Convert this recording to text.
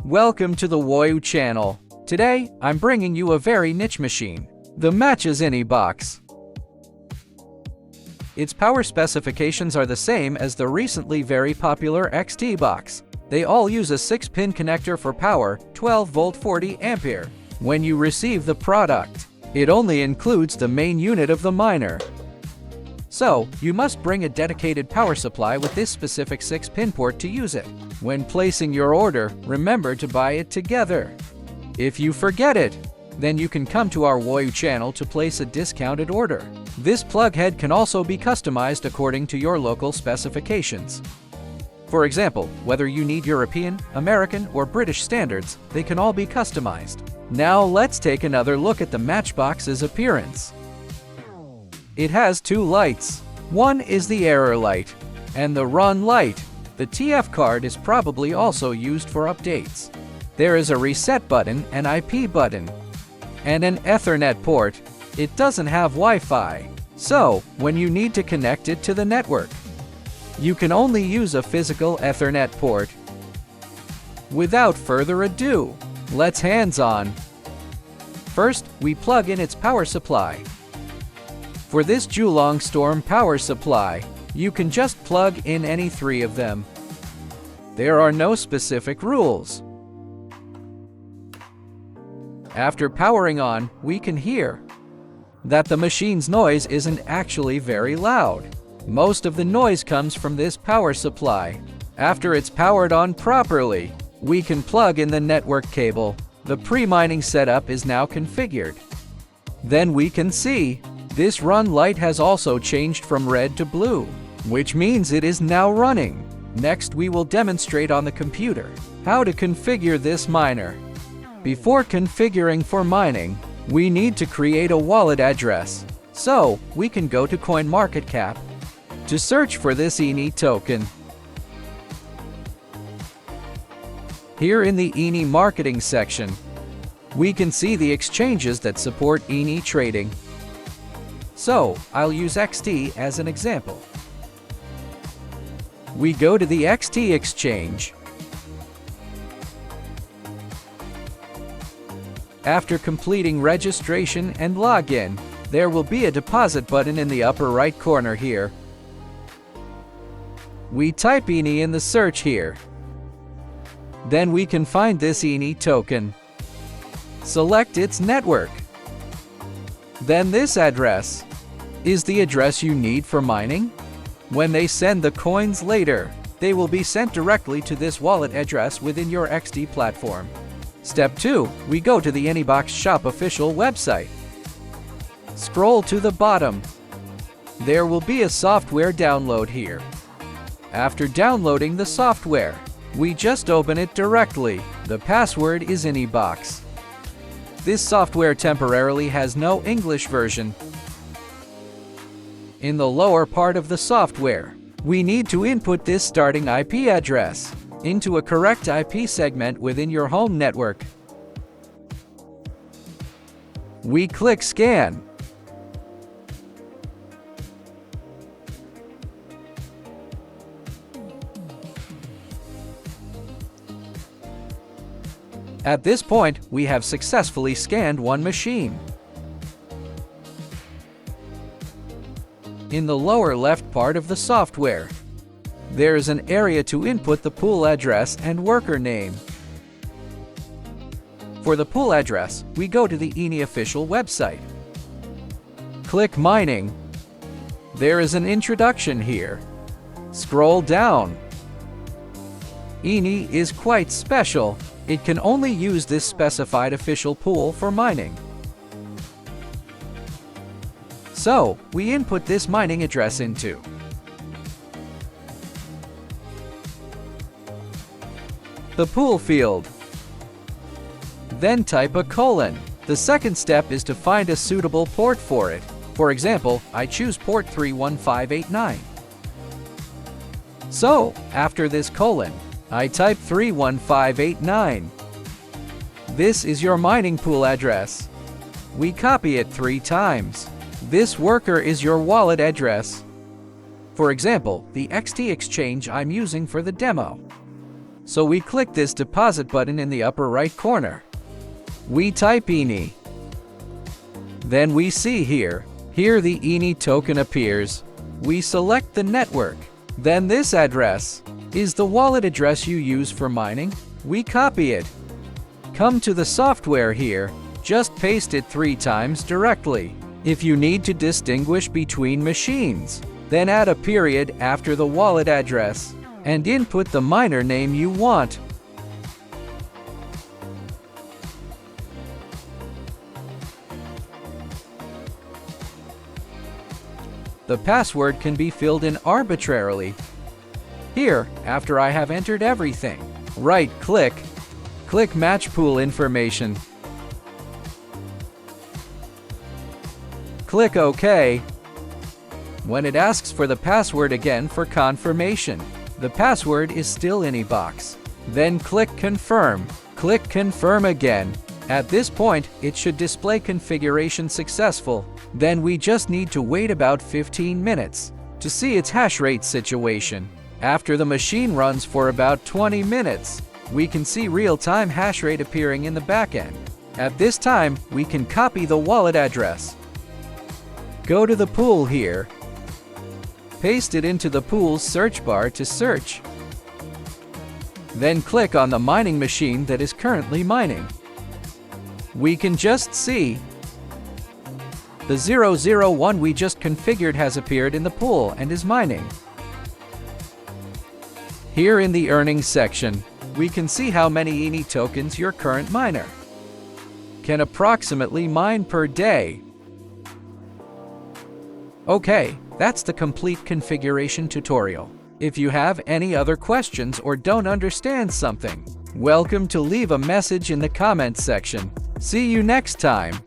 Welcome to the WOYU channel. Today, I'm bringing you a very niche machine, the MATCHES INIBOX. Its power specifications are the same as the recently very popular XT box. They all use a 6-pin connector for power, 12 volt 40 ampere. When you receive the product, it only includes the main unit of the miner. So, you must bring a dedicated power supply with this specific 6-pin port to use it. When placing your order, remember to buy it together. If you forget it, then you can come to our WOYU channel to place a discounted order. This plug head can also be customized according to your local specifications. For example, whether you need European, American, or British standards, they can all be customized. Now let's take another look at the Matchbox's appearance. It has two lights. One is the error light, and the run light. The TF card is probably also used for updates. There is a reset button, an IP button, and an Ethernet port. It doesn't have Wi-Fi, so when you need to connect it to the network, you can only use a physical Ethernet port. Without further ado, let's hands-on. First, we plug in its power supply. For this Julong Storm power supply, you can just plug in any 3 of them. There are no specific rules. After powering on, we can hear that the machine's noise isn't actually very loud. Most of the noise comes from this power supply. After it's powered on properly, we can plug in the network cable. The pre-mining setup is now configured. Then we can see this run light has also changed from red to blue, which means it is now running. Next, we will demonstrate on the computer how to configure this miner. Before configuring for mining, we need to create a wallet address. So, we can go to CoinMarketCap to search for this INI token. Here in the INI marketing section, we can see the exchanges that support INI trading. So, I'll use XT as an example. We go to the XT exchange. After completing registration and login, there will be a deposit button in the upper right corner here. We type INI in the search here. Then we can find this INI token. Select its network. Then this address is the address you need for mining. When they send the coins later, they will be sent directly to this wallet address within your XT platform. Step 2. We go to the INIBOX shop official website. Scroll to the bottom. There will be a software download here. After downloading the software, we just open it directly. The password is INIBOX. This software temporarily has no English version. In the lower part of the software, we need to input this starting IP address into a correct IP segment within your home network. We click Scan. At this point, we have successfully scanned one machine. In the lower left part of the software, there is an area to input the pool address and worker name. For the pool address, we go to the INI official website. Click Mining. There is an introduction here. Scroll down. INI is quite special. It can only use this specified official pool for mining. So, we input this mining address into the pool field. Then type a colon. The second step is to find a suitable port for it. For example, I choose port 31589. So, after this colon, I type 31589. This is your mining pool address. We copy it 3 times. This worker is your wallet address. For example, the XT exchange I'm using for the demo. So we click this deposit button in the upper right corner. We type INI. Then we see here the INI token appears. We select the network. Then this address is the wallet address you use for mining. We copy it. Come to the software here. Just paste it 3 times directly. If you need to distinguish between machines, then add a period after the wallet address and input the miner name you want. The password can be filled in arbitrarily. Here, after I have entered everything, right-click, click Match Pool Information. Click OK. When it asks for the password again for confirmation, the password is still INIBOX. Then click Confirm. Click Confirm again. At this point, it should display configuration successful. Then we just need to wait about 15 minutes to see its hash rate situation. After the machine runs for about 20 minutes, we can see real-time hash rate appearing in the backend. At this time, we can copy the wallet address. Go to the pool here. Paste it into the pool's search bar to search. Then click on the mining machine that is currently mining. We can just see the 001 we just configured has appeared in the pool and is mining. Here in the earnings section, we can see how many INI tokens your current miner can approximately mine per day. Okay, that's the complete configuration tutorial. If you have any other questions or don't understand something, welcome to leave a message in the comments section. See you next time.